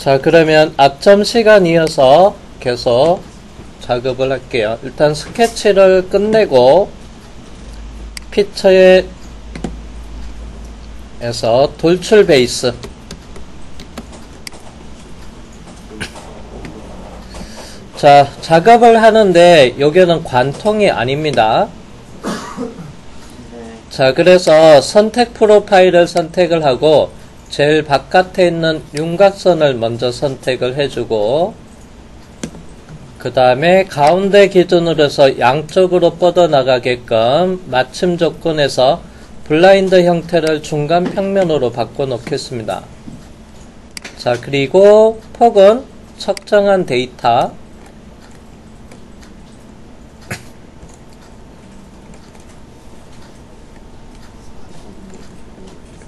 자, 그러면 앞점 시간 이어서 계속 작업을 할게요. 일단 스케치를 끝내고 피처에서 돌출 베이스, 자, 작업을 하는데 여기는 관통이 아닙니다. 자, 그래서 선택 프로파일을 선택을 하고 제일 바깥에 있는 윤곽선을 먼저 선택을 해주고, 그 다음에 가운데 기준으로 해서 양쪽으로 뻗어나가게끔 맞춤 조건에서 블라인드 형태를 중간 평면으로 바꿔 놓겠습니다. 자, 그리고 폭은 측정한 데이터,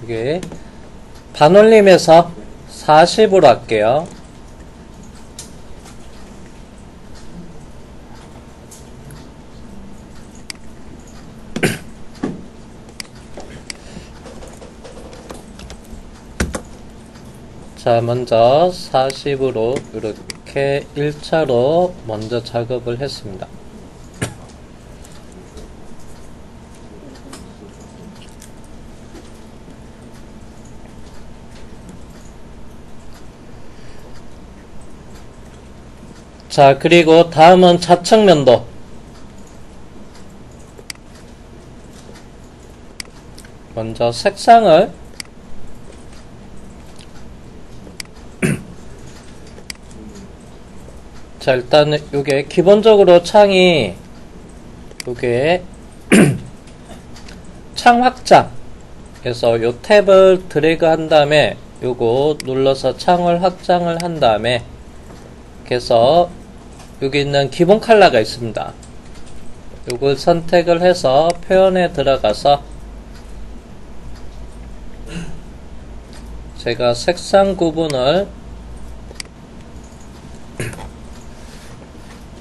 이게 반올림에서 40으로 할게요. 자, 먼저 40으로 이렇게 1차로 먼저 작업을 했습니다. 자, 그리고 다음은 좌측면도. 먼저 색상을 자, 일단 요게 기본적으로 창이 요게 창 확장, 그래서 요 탭을 드래그 한 다음에 요거 눌러서 창을 확장을 한 다음에, 그래서 여기 있는 기본 컬러가 있습니다. 요걸 선택을 해서 표현에 들어가서 제가 색상 구분을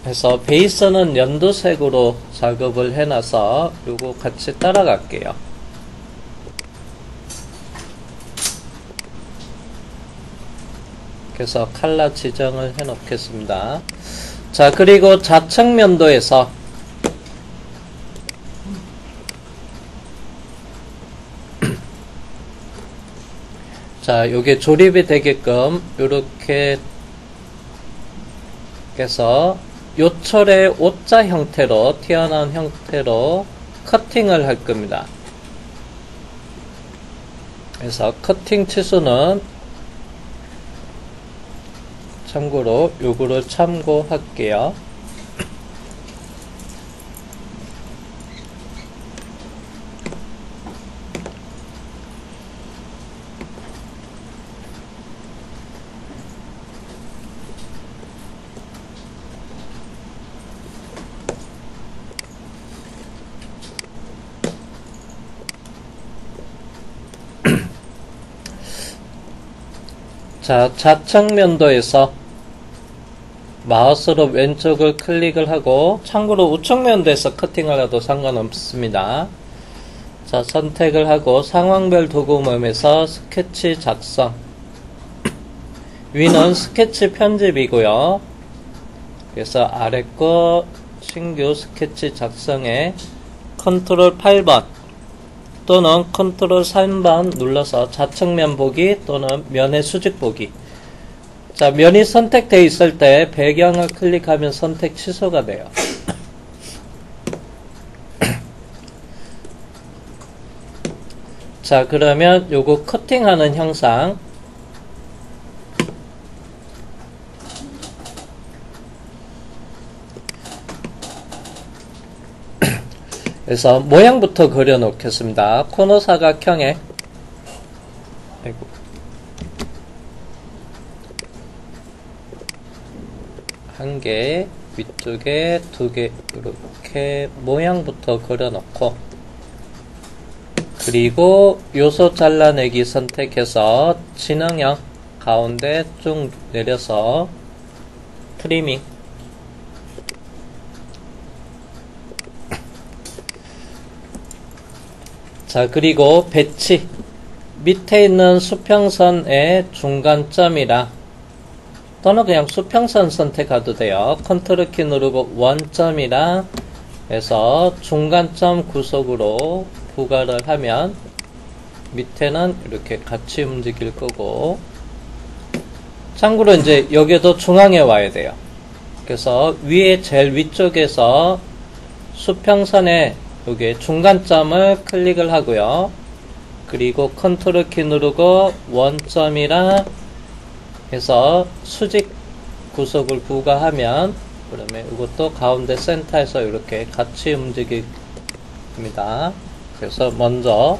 해서 베이스는 연두색으로 작업을 해놔서 요거 같이 따라갈게요. 그래서 컬러 지정을 해 놓겠습니다. 자, 그리고 좌측면도에서 자, 요게 조립이 되게끔 요렇게 해서 요철의 O자 형태로, 튀어나온 형태로 커팅을 할 겁니다. 그래서 커팅 치수는 참고로 요거를 참고할게요. 자, 좌측면도에서 마우스로 왼쪽을 클릭을 하고, 참고로 우측면도에서 커팅을 해도 상관없습니다. 자, 선택을 하고 상황별 도구 모음에서 스케치 작성, 위는 스케치 편집이고요. 그래서 아래 거 신규 스케치 작성에 컨트롤 8번 또는 컨트롤 3번 눌러서 좌측면 보기 또는 면의 수직 보기. 자, 면이 선택되어 있을 때 배경을 클릭하면 선택 취소가 돼요. 자, 그러면 요거 커팅하는 형상, 그래서 모양부터 그려 놓겠습니다. 코너 사각형에 한 개, 위쪽에 두 개, 이렇게 모양부터 그려 놓고, 그리고 요소 잘라내기 선택해서 진행형 가운데 쭉 내려서 트리밍. 자, 그리고 배치 밑에 있는 수평선의 중간점이랑 또는 그냥 수평선 선택해도 돼요. 컨트롤 키 누르고 원점이랑 해서 중간점 구속으로 부가를 하면 밑에는 이렇게 같이 움직일 거고, 참고로 이제 여기도 중앙에 와야 돼요. 그래서 위에 제일 위쪽에서 수평선에 여기 중간점을 클릭을 하고요. 그리고 컨트롤 키 누르고 원점이랑 해서 수직 구속을 부가하면, 그러면 이것도 가운데 센터에서 이렇게 같이 움직입니다. 그래서 먼저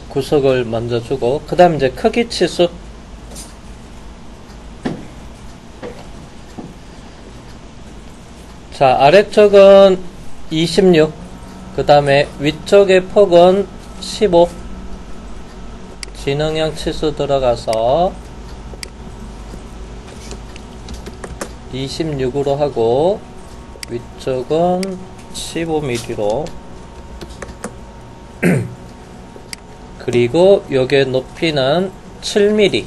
구속을 먼저 주고, 그 다음 이제 크기 치수. 자, 아래쪽은 26, 그 다음에 위쪽의 폭은 15. 지능형 치수 들어가서 26으로 하고, 위쪽은 15mm로 그리고 요게 높이는 7mm.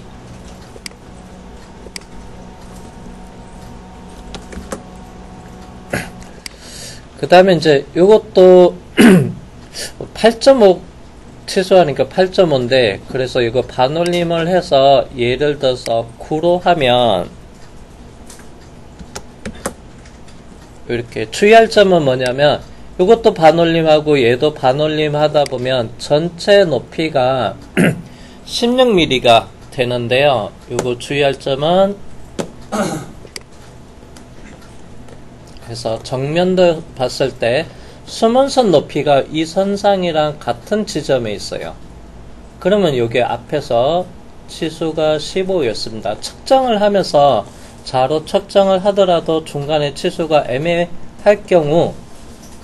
그 다음에 이제 요것도 8.5 치수하니까 8.5인데, 그래서 이거 반올림을 해서 예를 들어서 9로 하면, 이렇게 주의할 점은 뭐냐면, 이것도 반올림하고 얘도 반올림 하다 보면 전체 높이가 16mm가 되는데요. 요거 주의할 점은, 그래서 정면도 봤을 때 수문선 높이가 이 선상이랑 같은 지점에 있어요. 그러면 요게 앞에서 치수가 15였습니다. 측정을 하면서 자로 측정을 하더라도 중간에 치수가 애매할 경우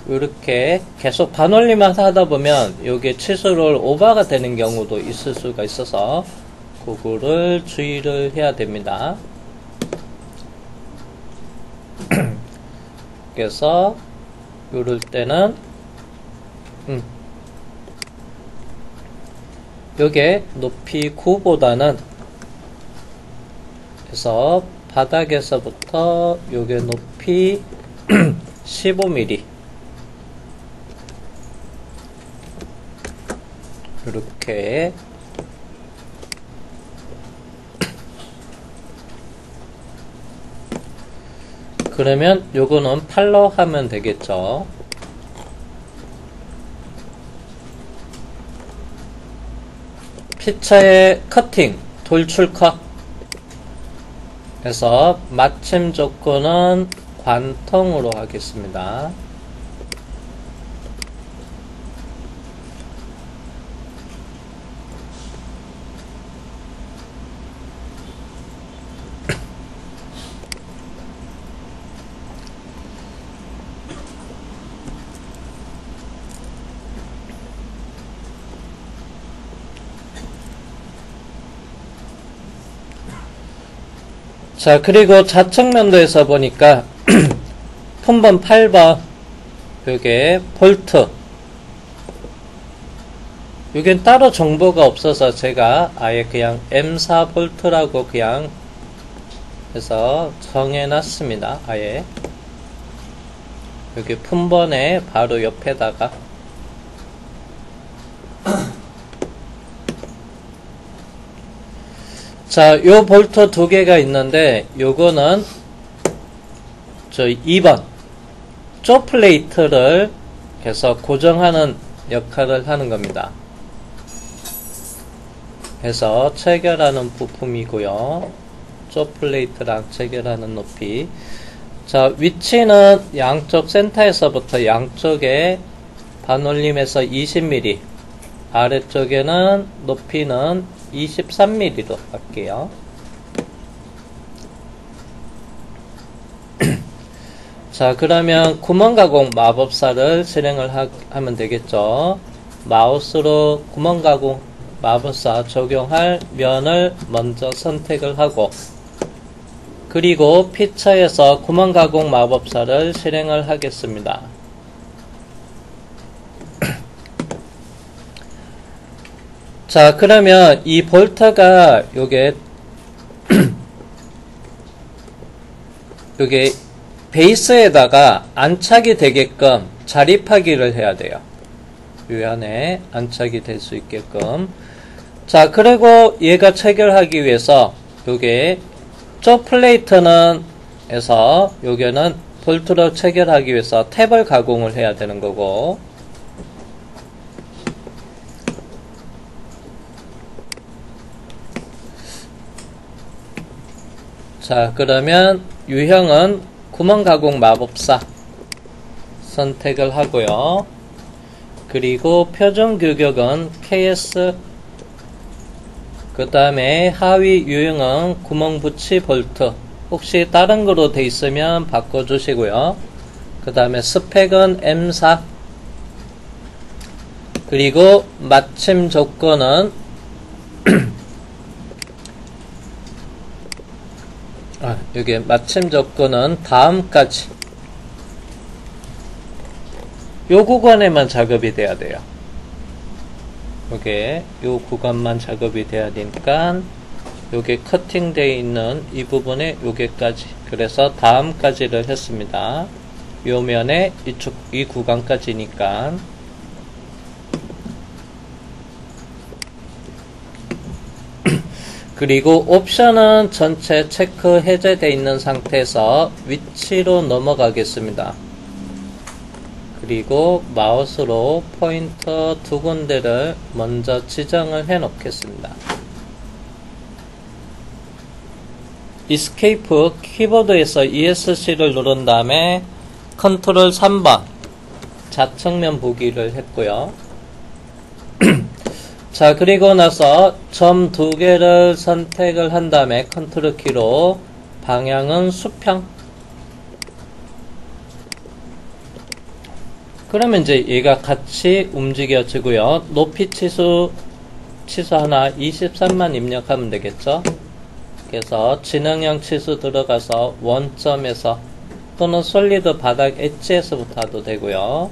이렇게 계속 반올림만 하다 보면 요게 치수를 오버가 되는 경우도 있을 수가 있어서 그거를 주의를 해야 됩니다. 그래서 이럴 때는 요게 높이 9보다는 그래서 바닥에서부터 요게 높이 15mm 이렇게 그러면 요거는 8로 하면 되겠죠. 피처의 커팅, 돌출 컷 해서 마침 조건은 관통으로 하겠습니다. 자, 그리고 좌측면도에서 보니까 품번 8번 요게 볼트, 요겐 따로 정보가 없어서 제가 아예 그냥 M4 볼트라고 그냥 해서 정해놨습니다. 아예 여기 품번에 바로 옆에다가 자, 요 볼트 두 개가 있는데 요거는 저 2번 조 플레이트를 해서 고정하는 역할을 하는 겁니다. 해서 체결하는 부품이고요. 조 플레이트랑 체결하는 높이. 자, 위치는 양쪽 센터에서부터 양쪽에 반올림해서 20mm, 아래쪽에는 높이는 23mm로 할게요. 자, 그러면 구멍 가공 마법사를 실행을 하면 되겠죠. 마우스로 구멍 가공 마법사 적용할 면을 먼저 선택을 하고, 그리고 피처에서 구멍 가공 마법사를 실행을 하겠습니다. 자, 그러면 이 볼트가 요게 여기 베이스에다가 안착이 되게끔 자립하기를 해야 돼요. 이 안에 안착이 될 수 있게끔. 자, 그리고 얘가 체결하기 위해서 요게 저 플레이트는 에서 요게는 볼트로 체결하기 위해서 탭을 가공을 해야 되는 거고, 자, 그러면 유형은 구멍 가공 마법사 선택을 하고요. 그리고 표준 규격은 KS, 그 다음에 하위 유형은 구멍 붙이 볼트, 혹시 다른 거로 돼 있으면 바꿔주시고요. 그 다음에 스펙은 M4, 그리고 마침 조건은 여기 마침 조건은 다음까지 요 구간에만 작업이 돼야 돼요. 요게 요 구간만 작업이 돼야 되니까 요게 커팅되어 있는 이 부분에 요게까지, 그래서 다음까지를 했습니다. 요 면에 이쪽 이 구간까지니까. 그리고 옵션은 전체 체크 해제되어 있는 상태에서 위치로 넘어가겠습니다. 그리고 마우스로 포인터 두 군데를 먼저 지정을 해 놓겠습니다. 이스케이프 키보드에서 ESC를 누른 다음에 컨트롤 3번 좌측면 보기를 했고요. 자, 그리고 나서 점 두 개를 선택을 한 다음에 컨트롤 키로 방향은 수평. 그러면 이제 얘가 같이 움직여지고요. 높이 치수 하나 23만 입력하면 되겠죠. 그래서 지능형 치수 들어가서 원점에서 또는 솔리드 바닥 엣지에서부터 해도 되고요.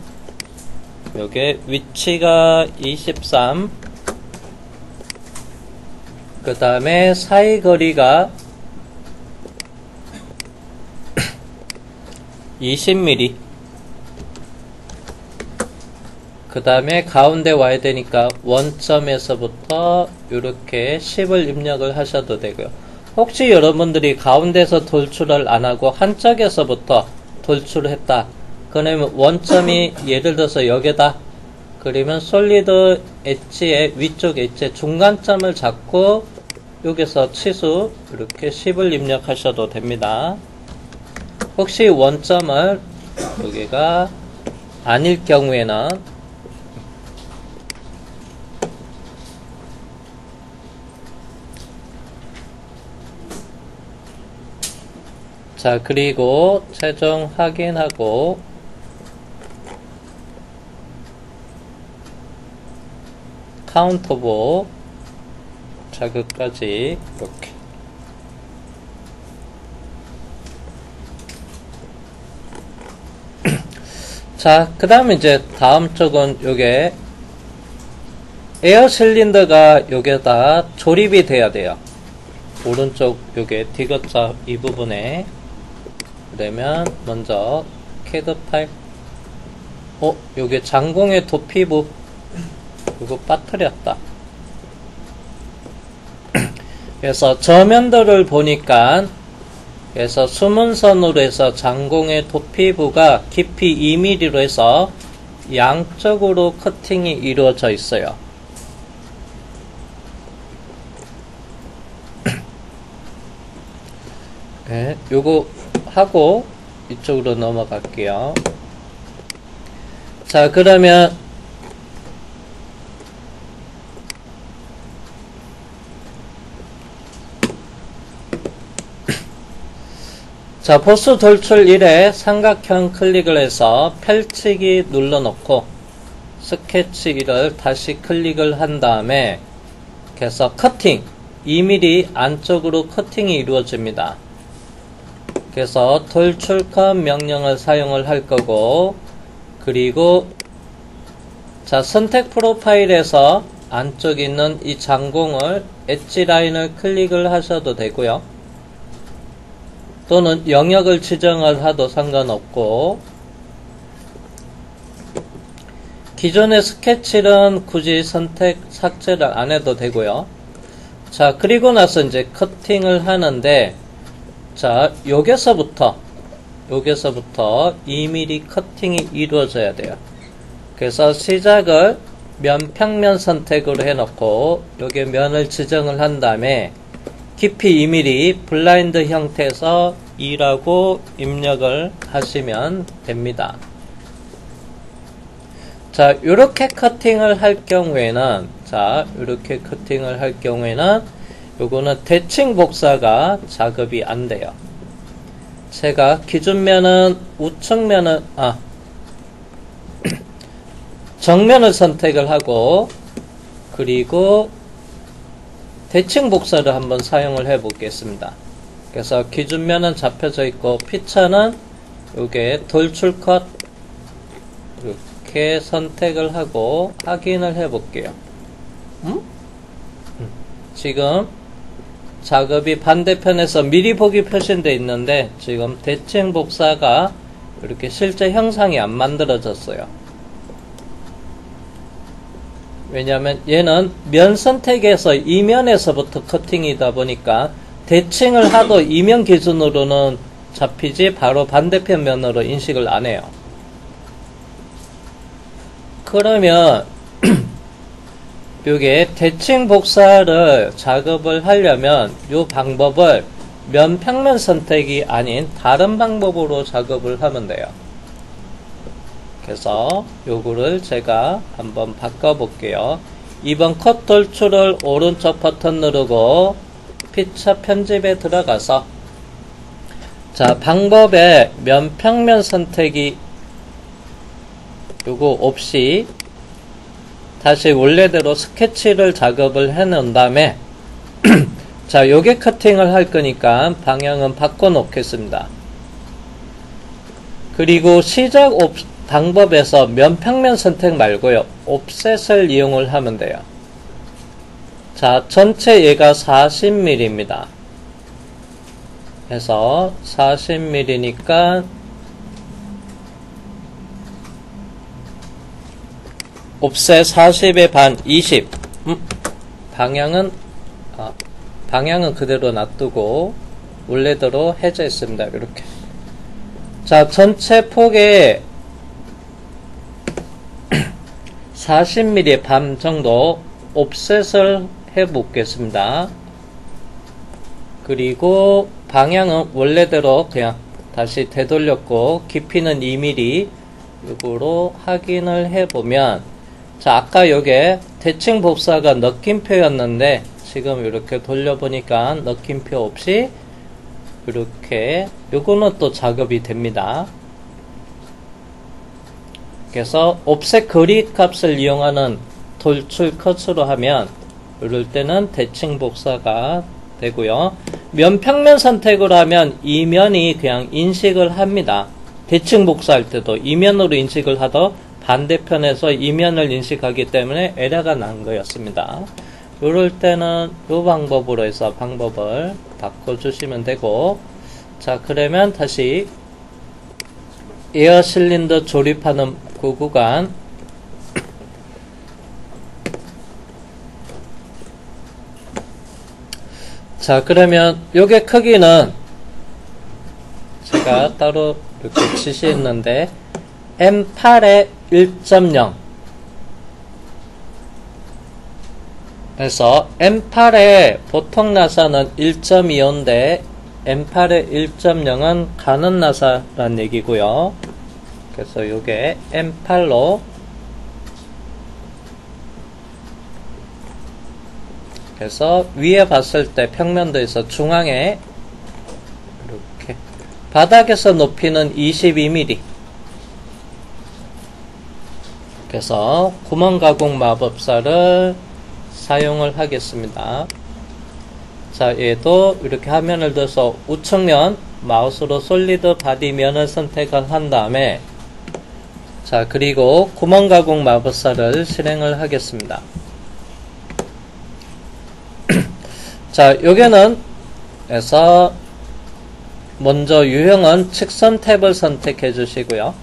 요게 위치가 23, 그 다음에 사이 거리가 20mm, 그 다음에 가운데 와야 되니까 원점에서부터 이렇게 10을 입력을 하셔도 되고요. 혹시 여러분들이 가운데서 돌출을 안하고 한쪽에서부터 돌출을 했다, 그러면 원점이 예를 들어서 여기다, 그러면 솔리드 엣지의 위쪽 엣지 중간점을 잡고 여기서 치수 이렇게 10을 입력하셔도 됩니다. 혹시 원점을 여기가 아닐 경우에는 자, 그리고 최종 확인하고 카운터보 자극까지 이렇게. 자, 그 다음에 이제 다음 쪽은 요게 에어 실린더가 요게다 조립이 돼야 돼요. 오른쪽 요게 디귿자 이 부분에. 그러면 먼저 캐드 파일, 요게 장공의 도피부 이거 빠뜨렸다. 그래서 저면도를 보니까, 그래서 수문선으로 해서 장공의 도피부가 깊이 2mm로 해서 양쪽으로 커팅이 이루어져 있어요. 네, 요거 하고 이쪽으로 넘어갈게요. 자, 그러면 자, 보스 돌출 1에 삼각형 클릭을 해서 펼치기 눌러놓고 스케치 1을 다시 클릭을 한 다음에 그래서 커팅 2mm 안쪽으로 커팅이 이루어집니다. 그래서 돌출 컷 명령을 사용을 할 거고, 그리고 자, 선택 프로파일에서 안쪽에 있는 이 장공을 엣지 라인을 클릭을 하셔도 되고요. 또는 영역을 지정을 하도 상관없고, 기존의 스케치는 굳이 삭제를 안 해도 되고요. 자, 그리고 나서 이제 커팅을 하는데, 자, 여기서부터 2mm 커팅이 이루어져야 돼요. 그래서 시작을 면 평면 선택으로 해놓고 여기 면을 지정을 한 다음에 깊이 2mm 블라인드 형태에서 2라고 입력을 하시면 됩니다. 자, 요렇게 커팅을 할 경우에는 요거는 대칭 복사가 작업이 안 돼요. 제가 기준면은 우측면은 정면을 선택을 하고, 그리고 대칭 복사를 한번 사용을 해 보겠습니다. 그래서 기준면은 잡혀져 있고 피처는 요게 돌출컷 이렇게 선택을 하고 확인을 해 볼게요. 지금 작업이 반대편에서 미리 보기 표시되어 있는데 지금 대칭 복사가 이렇게 실제 형상이 안 만들어졌어요. 왜냐하면 얘는 면 선택에서 이면에서부터 커팅이다 보니까 대칭을 하도 이면 기준으로는 잡히지 바로 반대편 면으로 인식을 안 해요. 그러면 요게 대칭 복사를 작업을 하려면 요 방법을 면 평면 선택이 아닌 다른 방법으로 작업을 하면 돼요. 그래서 요거를 제가 한번 바꿔 볼게요. 2번 컷 돌출을 오른쪽 버튼 누르고 피처 편집에 들어가서, 자, 방법에 면 평면 선택이 요거 없이 다시 원래대로 스케치를 작업을 해 놓은 다음에 자, 요게 커팅을 할 거니까 방향은 바꿔 놓겠습니다. 그리고 시작 방법에서 면 평면 선택 말고요, 옵셋을 이용을 하면 돼요. 자, 전체 얘가 40mm입니다. 그래서 40mm니까 옵셋 40의 반 20. 방향은 그대로 놔두고 원래대로 해제했습니다. 이렇게. 자, 전체 폭의 40mm 반 정도 옵셋을 해 보겠습니다. 그리고 방향은 원래대로 그냥 다시 되돌렸고 깊이는 2mm 이거로 확인을 해 보면, 자, 아까 요게 대칭 복사가 느낌표였는데 지금 이렇게 돌려보니까 느낌표 없이 이렇게 요거는 또 작업이 됩니다. 그래서 옵셋 거리 값을 이용하는 돌출 컷으로 하면 이럴 때는 대칭 복사가 되고요. 면 평면 선택으로 하면 이 면이 그냥 인식을 합니다. 대칭 복사할 때도 이면으로 인식을 하더 반대편에서 이면을 인식하기 때문에 에러가 난 거였습니다. 이럴 때는 이 방법으로 해서 방법을 바꿔주시면 되고, 자, 그러면 다시 에어 실린더 조립하는 그 구간, 자, 그러면 요게 크기는 제가 따로 이렇게 지시했는데 M8의 1.0 그래서 M8의 보통 나사는 1.25인데 M8의 1.0은 가는 나사란 얘기고요. 그래서 요게 M8로, 그래서 위에 봤을 때 평면도에서 중앙에 이렇게 바닥에서 높이는 22mm. 그래서 구멍 가공 마법사를 사용을 하겠습니다. 자, 얘도 이렇게 화면을 들어서 우측면 마우스로 솔리드 바디 면을 선택을 한 다음에, 자, 그리고 구멍 가공 마법사를 실행을 하겠습니다. 자, 요게는 해서 먼저 유형은 측선 탭을 선택해 주시고요.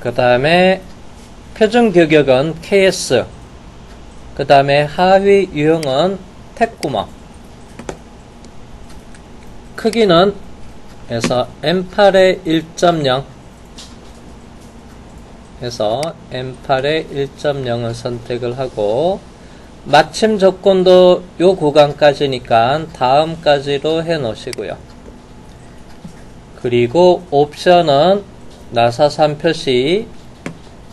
그 다음에 표준 규격은 KS, 그 다음에 하위 유형은 탭구멍, 크기는 해서 M8의 1.0 해서 M8의 1.0을 선택을 하고, 마침 조건도 요 구간까지니까 다음까지로 해 놓으시고요. 그리고 옵션은 나사산 표시.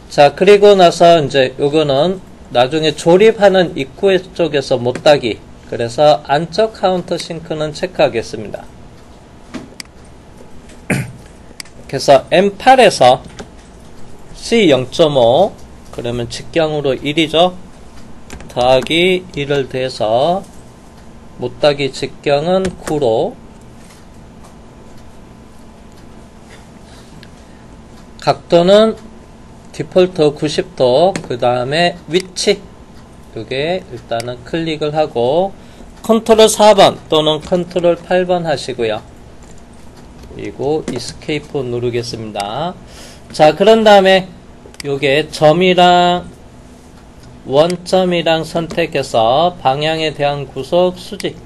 자, 그리고 나서 이제 요거는 나중에 조립하는 입구 쪽에서 못따기. 그래서 안쪽 카운터 싱크는 체크하겠습니다. 그래서 M8에서 C0.5 그러면 직경으로 1이죠. 더하기 1을 대서 못따기 직경은 9로, 각도는 디폴트 90도, 그 다음에 위치 요게 일단은 클릭을 하고 컨트롤 4번 또는 컨트롤 8번 하시고요. 그리고 이스케이프 누르겠습니다. 자, 그런 다음에 요게 점이랑 원점이랑 선택해서 방향에 대한 구속 수직,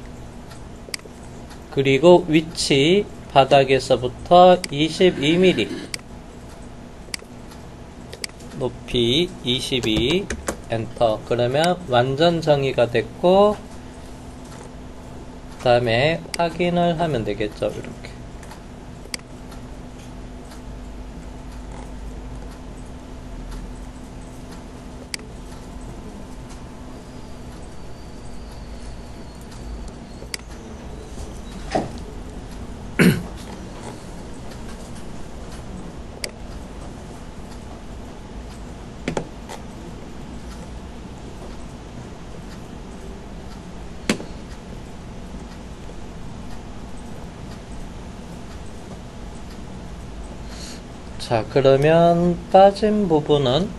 그리고 위치 바닥에서부터 22mm, 높이 22, 엔터. 그러면 완전 정의가 됐고, 그 다음에 확인을 하면 되겠죠. 이렇게. 자, 그러면 빠진 부분은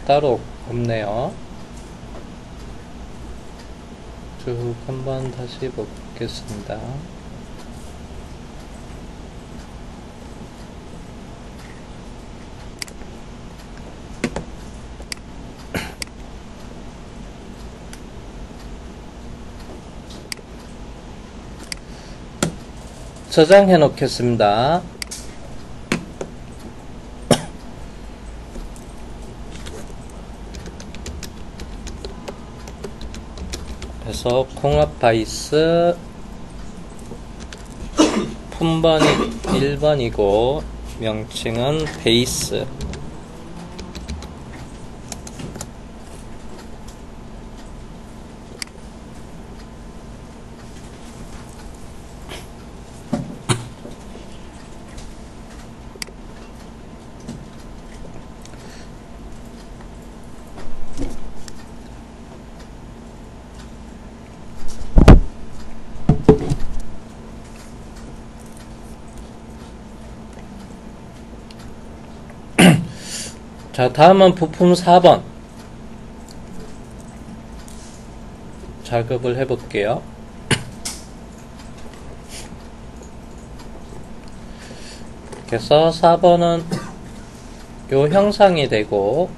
따로 없네요. 쭉 한번 다시 보겠습니다. 저장해 놓겠습니다. 그래서 공합 바이스 품번이 1번이고 명칭은 베이스. 자, 다음은 부품 4번 작업을 해볼게요. 그래서 4번은 요 형상이 되고,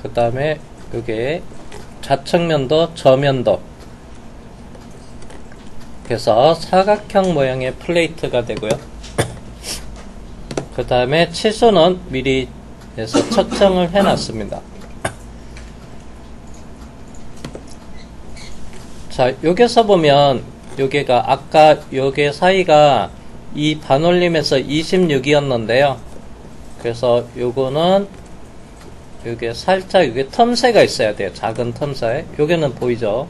그 다음에 요게 좌측면도 저면도, 그래서 사각형 모양의 플레이트가 되고요. 그 다음에 치수는 미리 해서 측정을 해놨습니다. 자, 여기서 보면 요게가 아까 요게 사이가 이 반올림에서 26이었는데요. 그래서 요거는 요게 살짝 요게 텀새가 있어야 돼요. 작은 텀새. 요게는 보이죠?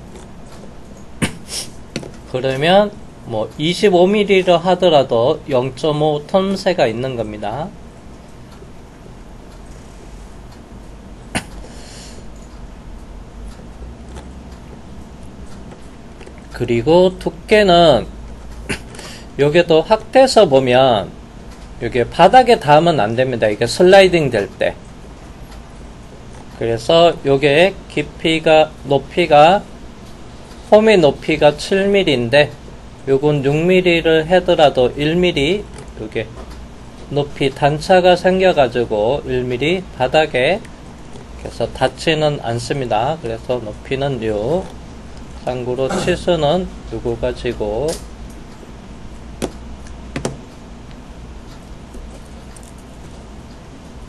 그러면 뭐 25mm를 하더라도 0.5 텀새가 있는 겁니다. 그리고 두께는 요게도 확대해서 보면 요게 바닥에 닿으면 안 됩니다. 이게 슬라이딩 될 때. 그래서 요게 높이가 홈의 높이가 7mm인데 요건 6mm를 하더라도 1mm 요게 높이 단차가 생겨가지고 1mm 바닥에 그래서 닿지는 않습니다. 그래서 높이는 6. 참고로 치수는 요거 가지고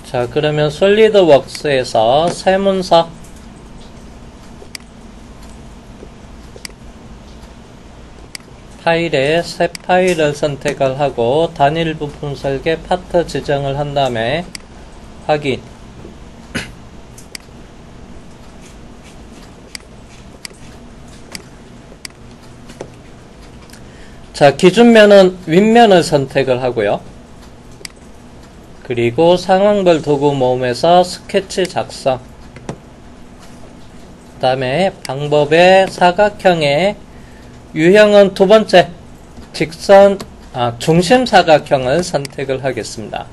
자, 그러면 솔리드웍스에서 새 문서 파일에 새 파일을 선택을 하고 단일 부품 설계 파트 지정을 한 다음에 확인. 자, 기준면은 윗면을 선택을 하고요. 그리고 상황별 도구 모음에서 스케치 작성. 그 다음에 방법의 사각형의 유형은 두 번째 중심 사각형을 선택을 하겠습니다.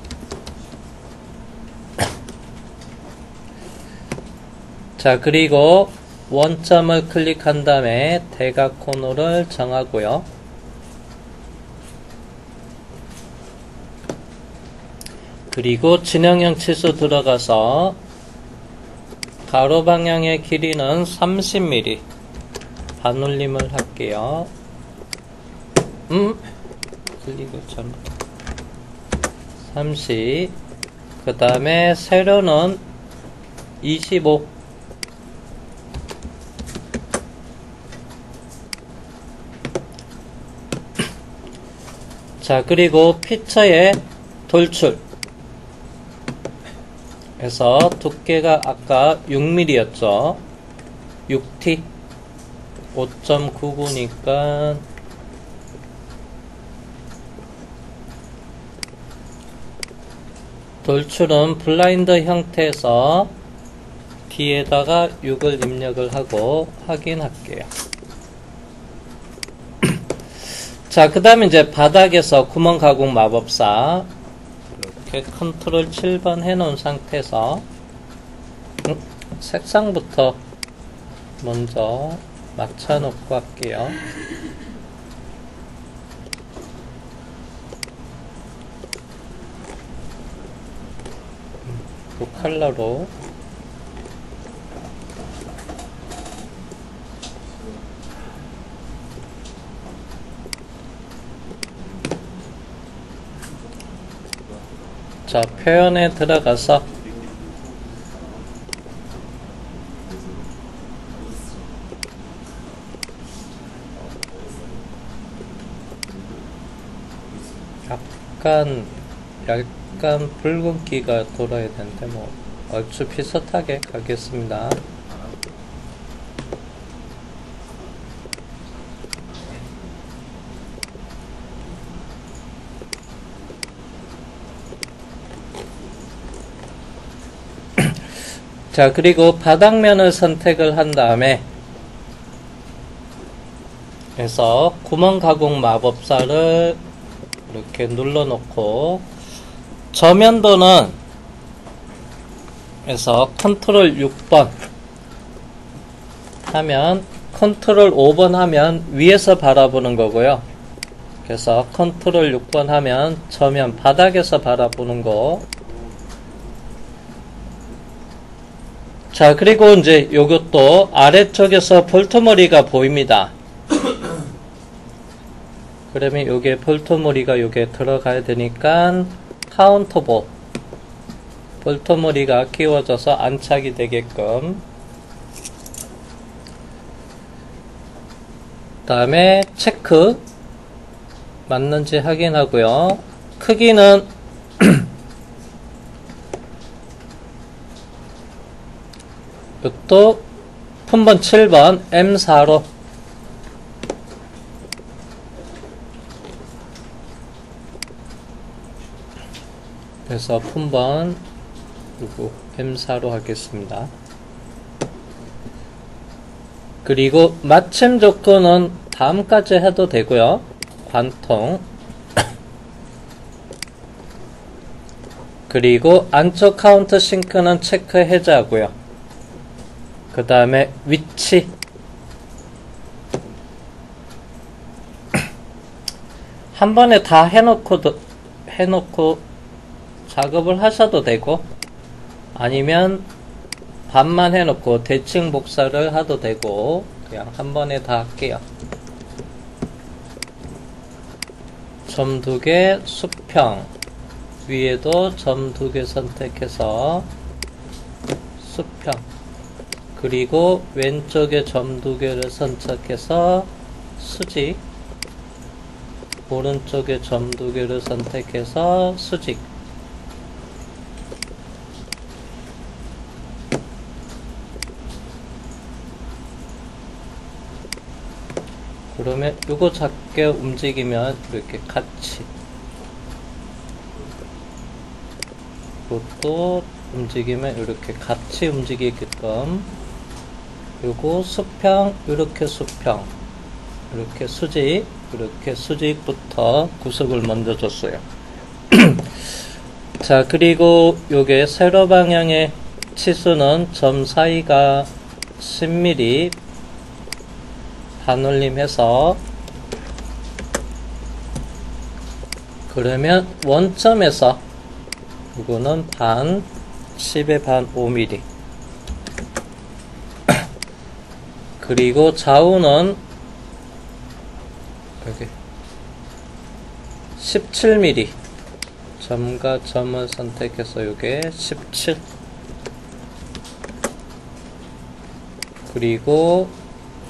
자, 그리고 원점을 클릭한 다음에 대각 코너를 정하고요. 그리고 진행형 치수 들어가서 가로 방향의 길이는 30mm 반올림을 할게요. 클릭을 잘못 30. 그 다음에 세로는 25. 자, 그리고 피처의 돌출 해서 두께가 아까 6mm였죠. 6T 5.99니까 돌출은 블라인드 형태에서 뒤에다가 6을 입력을 하고 확인할게요. 자, 그 다음에 이제 바닥에서 구멍 가공 마법사 이렇게 컨트롤 7번 해놓은 상태에서 색상부터 먼저 맞춰놓고 할게요. 그 컬러로 자, 표현에 들어가서 약간 붉은기가 돌아야 되는데 뭐 얼추 비슷하게 가겠습니다. 자, 그리고 바닥면을 선택을 한 다음에 그래서 구멍 가공 마법사를 이렇게 눌러놓고 저면도는 그래서 컨트롤 6번 하면 컨트롤 5번 하면 위에서 바라보는 거고요. 그래서 컨트롤 6번 하면 저면 바닥에서 바라보는 거. 자, 그리고 이제 요것도 아래쪽에서 볼트머리가 보입니다. 그러면 요게 볼트머리가 요게 들어가야 되니까 카운터보 볼트머리가 끼워져서 안착이 되게끔. 다음에 체크 맞는지 확인하고요. 크기는 이것도 품번 7번 M4로 그래서 품번 그리고 M4로 하겠습니다. 그리고 마침 조건은 다음까지 해도 되고요. 관통 그리고 안쪽 카운트 싱크는 체크 해제하고요. 그 다음에 위치 한 번에 다 해놓고 작업을 하셔도 되고, 아니면 반만 해놓고 대칭 복사를 하도 되고, 그냥 한 번에 다 할게요. 점 2개 수평, 위에도 점 2개 선택해서 수평, 그리고 왼쪽에 점 2개를 선택해서 수직, 오른쪽에 점 2개를 선택해서 수직. 그러면 이거 작게 움직이면 이렇게 같이, 이것도 움직이면 이렇게 같이 움직이게끔, 요거 수평, 이렇게 수평, 이렇게 수직, 이렇게 수직부터 구석을 먼저 줬어요. 자, 그리고 요게 세로 방향의 치수는 점 사이가 10mm 반올림해서, 그러면 원점에서 이거는 반, 10의 반 5mm, 그리고 좌우는 여기 17mm, 점과 점을 선택해서 요게 17, 그리고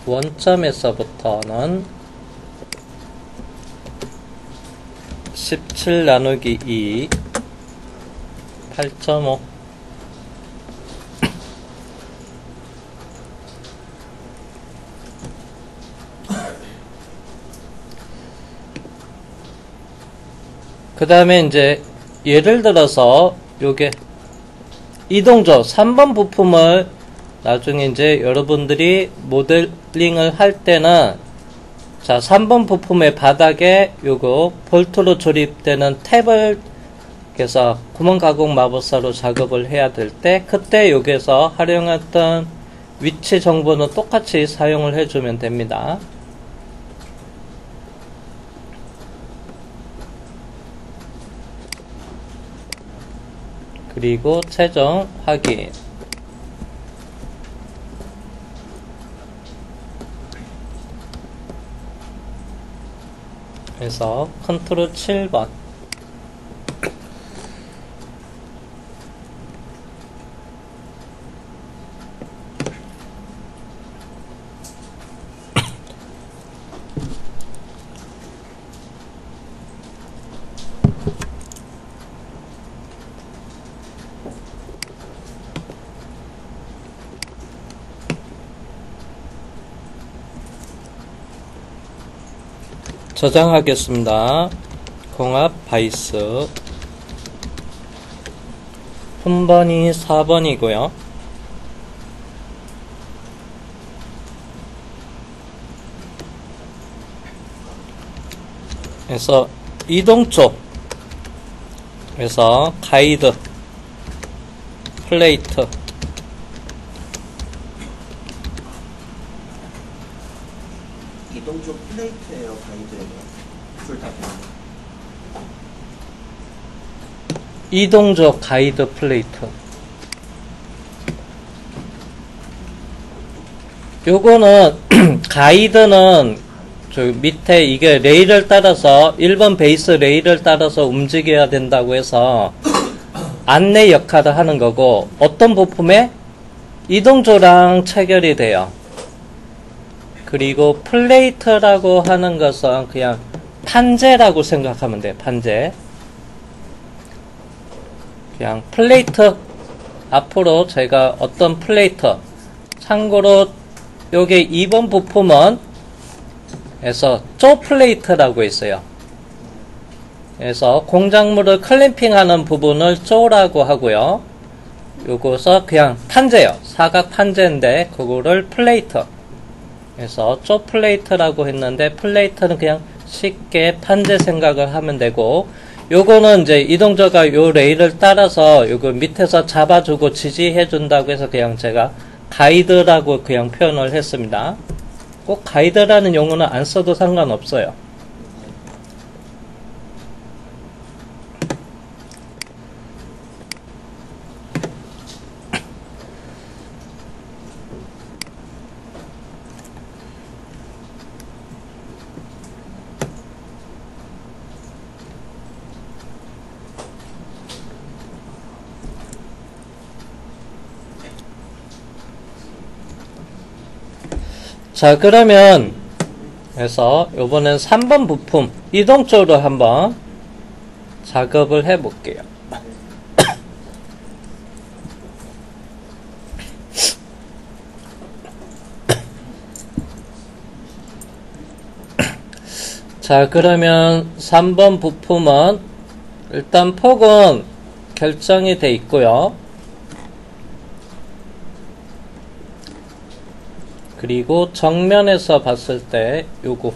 원점에서부터는 17 나누기 2, 8.5. 그 다음에 이제 예를 들어서 요게 이동조 3번 부품을 나중에 이제 여러분들이 모델링을 할 때는, 자, 3번 부품의 바닥에 요거 볼트로 조립되는 탭을 그래서 구멍 가공 마법사로 작업을 해야 될 때, 그때 여기서 활용했던 위치 정보는 똑같이 사용을 해주면 됩니다. 그리고 최종 확인. 그래서 컨트롤 7번. 저장하겠습니다. 공합 바이스. 품번이 4번이고요. 그래서 이동 쪽에서 가이드, 플레이트, 이동쪽 플레이트예요, 가이드예요? 둘 다. 이동적 가이드 플레이트. 요거는 가이드는 저 밑에 이게 레일을 따라서 1번 베이스 레일을 따라서 움직여야 된다고 해서 안내 역할을 하는 거고, 어떤 부품에 이동조랑 체결이 돼요. 그리고 플레이트라고 하는 것은 그냥 판재라고 생각하면 돼요. 판재. 그냥 플레이트. 앞으로 제가 어떤 플레이트, 참고로 요게 2번 부품은 그래서 쪼 플레이트라고 있어요. 그래서 공작물을 클램핑하는 부분을 쪼라고 하고요. 요것은 그냥 판재요. 사각 판재인데 그거를 플레이트. 그래서 쪼 플레이트라고 했는데, 플레이트는 그냥 쉽게 판재 생각을 하면 되고, 요거는 이제 이동저가 요 레일을 따라서 요거 밑에서 잡아주고 지지해준다고 해서 그냥 제가 가이드라고 그냥 표현을 했습니다. 꼭 가이드라는 용어는 안 써도 상관없어요. 자, 그러면 그래서 요번엔 3번 부품 이동 쪽으로 한번 작업을 해 볼게요. 자, 그러면 3번 부품은 일단 폭은 결정이 돼 있고요. 그리고 정면에서 봤을 때 요거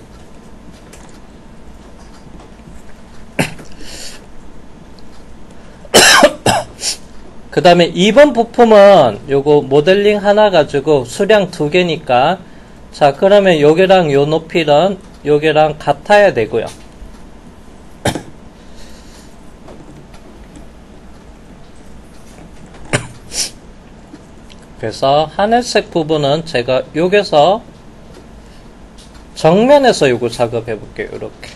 그 다음에 2번 부품은 요거 모델링 하나 가지고 수량 2개니까 자, 그러면 요게랑 요 높이는 요게랑 같아야 되고요. 그래서 하늘색 부분은 제가 여기서 정면에서 요거 작업해 볼게요. 이렇게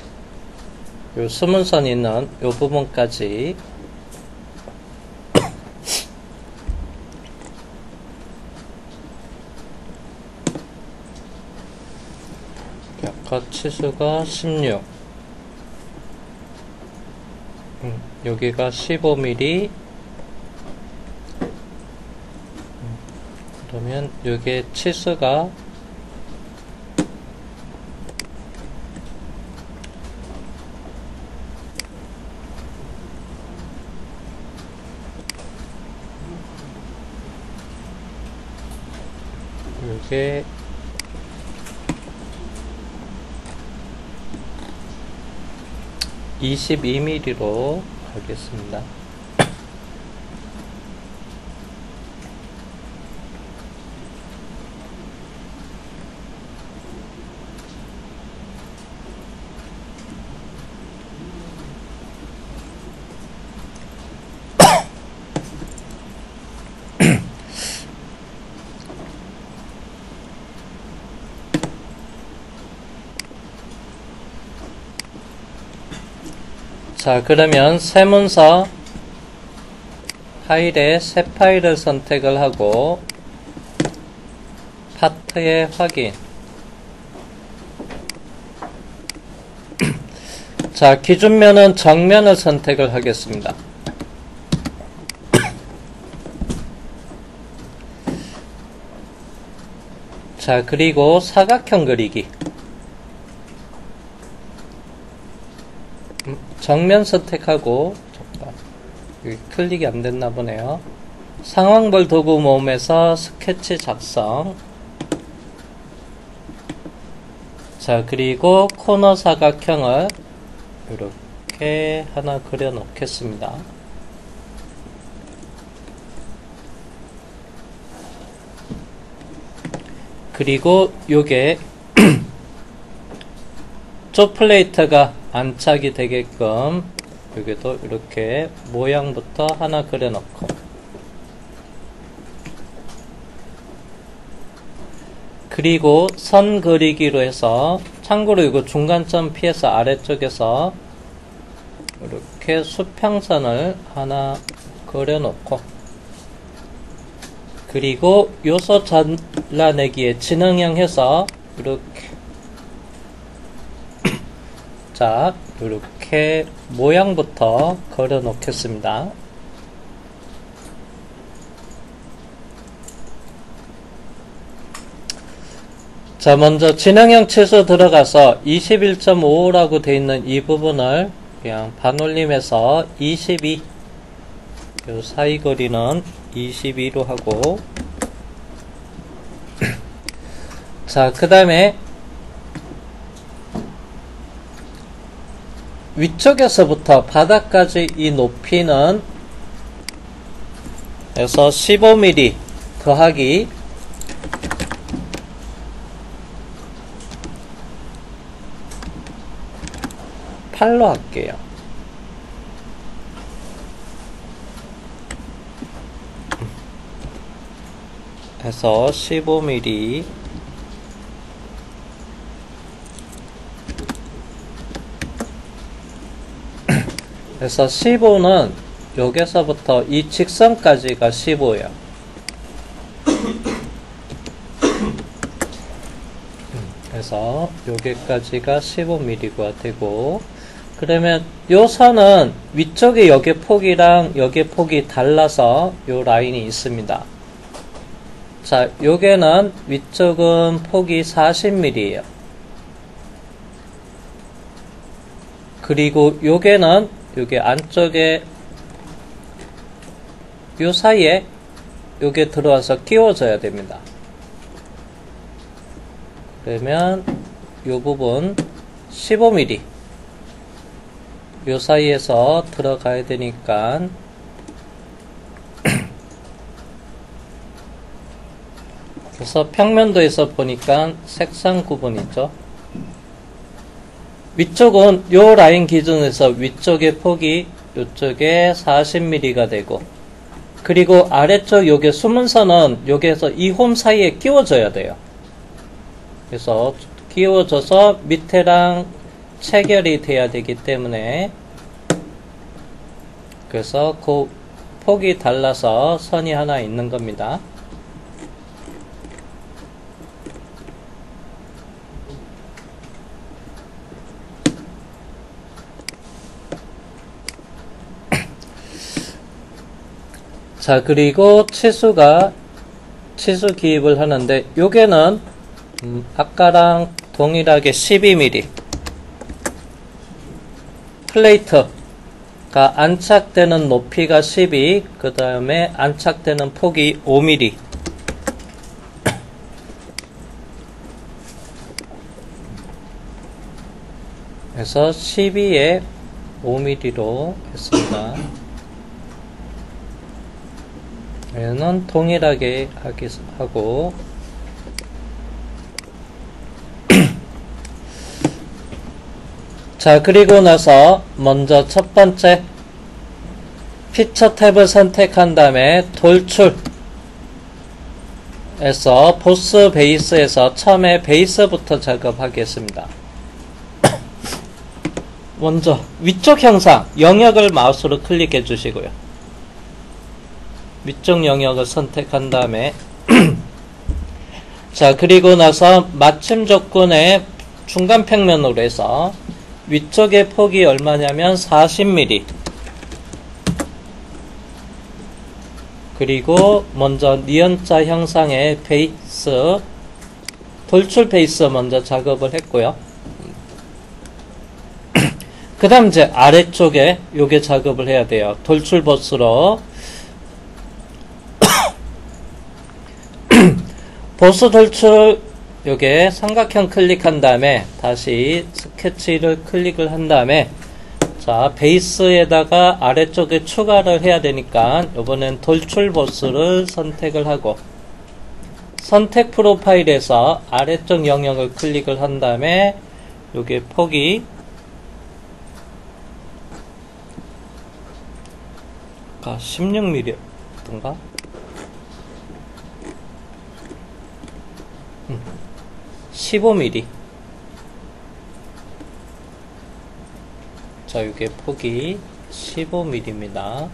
요 수문선 있는 요 부분까지 컷 치수가 16 여기가 15mm 그러면 요게 치수가 요게 22mm로 하겠습니다. 자, 그러면 새 문서 파일에 새 파일을 선택을 하고 파트의 확인. 자, 기준면은 정면을 선택을 하겠습니다. 자, 그리고 사각형 그리기. 정면 선택하고 여기 클릭이 안 됐나 보네요. 상황별 도구 모음에서 스케치 작성. 자, 그리고 코너 사각형을 이렇게 하나 그려 놓겠습니다. 그리고 요게 조 플레이트가 안착이 되게끔 여기도 이렇게 모양부터 하나 그려 놓고 그리고 선 그리기로 해서 참고로 이거 중간점 피해서 아래쪽에서 이렇게 수평선을 하나 그려 놓고 그리고 요소 잘라내기에 진행형 해서 이렇게 자, 이렇게 모양부터 그려 놓겠습니다. 자, 먼저 진행형 치수 들어가서 21.55라고 되어 있는 이 부분을 그냥 반올림해서 22, 요 사이 거리는 22로 하고 자, 그 다음에 위쪽에서부터 바닥까지 이 높이는 그래서 15mm 더하기 8로 할게요. 해서 15mm 그래서 15는 여기서부터 이 직선까지가 15예요. 그래서 여기까지가 15mm가 되고, 그러면 요 선은 위쪽에 여기 폭이랑 여기 폭이 달라서 요 라인이 있습니다. 자, 요게는 위쪽은 폭이 40mm예요. 그리고 요게는 요게 안쪽에 요 사이에 요게 들어와서 끼워져야 됩니다. 그러면 요 부분 15mm 요 사이에서 들어가야 되니까 그래서 평면도에서 보니까 색상 구분이죠. 위쪽은 요 라인 기준에서 위쪽의 폭이 요쪽에 40mm가 되고, 그리고 아래쪽 요게 수문선은 여기에서 이 홈 사이에 끼워져야 돼요. 그래서 끼워져서 밑에랑 체결이 돼야 되기 때문에, 그래서 그 폭이 달라서 선이 하나 있는 겁니다. 자, 그리고 치수 기입을 하는데, 요게는 아까랑 동일하게 12mm 플레이트가 안착되는 높이가 12, 그 다음에 안착되는 폭이 5mm. 그래서 12에 5mm로 했습니다. 얘는 동일하게 하고, 자, 그리고 나서 먼저 첫 번째 피처 탭을 선택한 다음에 돌출에서 보스 베이스에서 처음에 베이스부터 작업하겠습니다. 먼저 위쪽 형상 영역을 마우스로 클릭해 주시고요. 위쪽 영역을 선택한 다음에 자, 그리고 나서 맞춤 조건의 중간 평면으로 해서 위쪽의 폭이 얼마냐면 40mm, 그리고 먼저 니은자 형상의 베이스 돌출 베이스 먼저 작업을 했고요. 그 다음 이제 아래쪽에 요게 작업을 해야 돼요. 돌출 보스로 보스 돌출 요게 삼각형 클릭한 다음에 다시 스케치를 클릭을 한 다음에 자, 베이스에다가 아래쪽에 추가를 해야 되니까 이번엔 돌출 보스를 선택을 하고 선택 프로파일에서 아래쪽 영역을 클릭을 한 다음에 요게 폭이 16mm 던가? 15mm. 자, 이게 폭이 15mm입니다.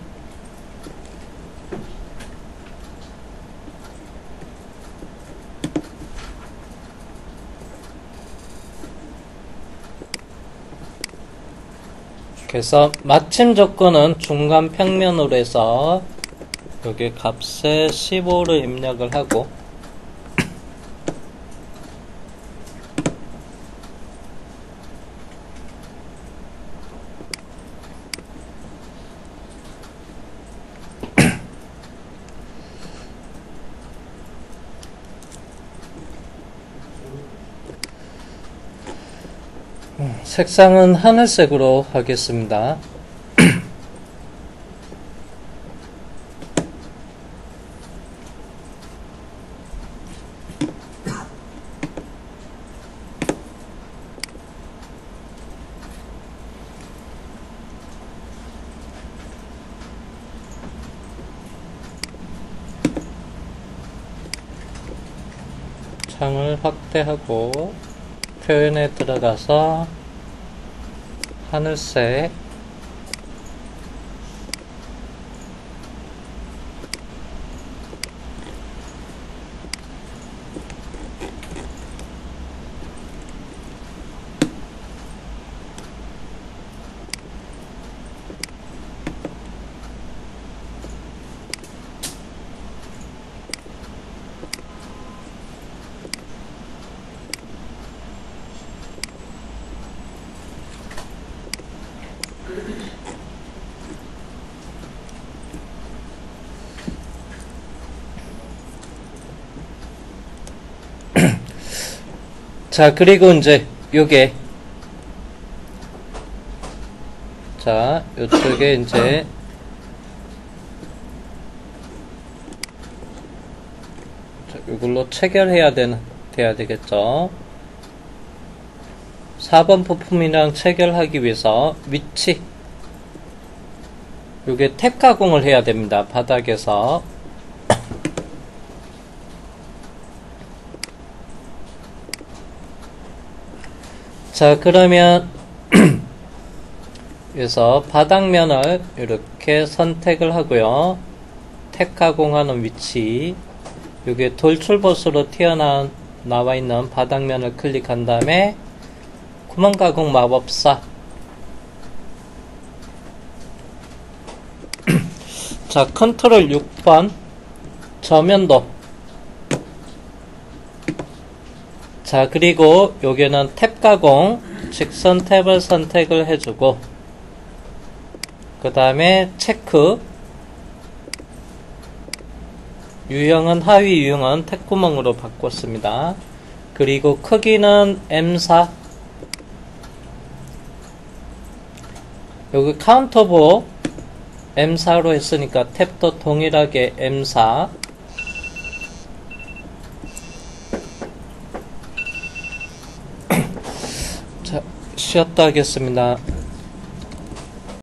그래서 마침 조건은 중간 평면으로 해서 여기 값에 15를 입력을 하고 색상은 하늘색으로 하겠습니다. 창을 확대하고 표현에 들어가서 하늘색, 자, 그리고 이제 요게, 자, 요쪽에 이제 이걸로 체결해야 돼야 되겠죠. 4번 부품이랑 체결하기 위해서 위치, 요게 탭 가공을 해야 됩니다. 바닥에서. 자, 그러면 그래서 바닥면을 이렇게 선택을 하고요. 탭 가공하는 위치, 여기에 돌출봇으로 튀어나와 있는 바닥면을 클릭한 다음에 구멍 가공 마법사. 자, 컨트롤 6번 저면도. 자, 그리고 여기는 탭 가공, 직선 탭을 선택을 해주고, 그 다음에 체크, 유형은 하위 유형은 탭구멍으로 바꿨습니다. 그리고 크기는 M4, 여기 카운터보 M4로 했으니까 탭도 동일하게 M4. 자, 쉬었다 하겠습니다.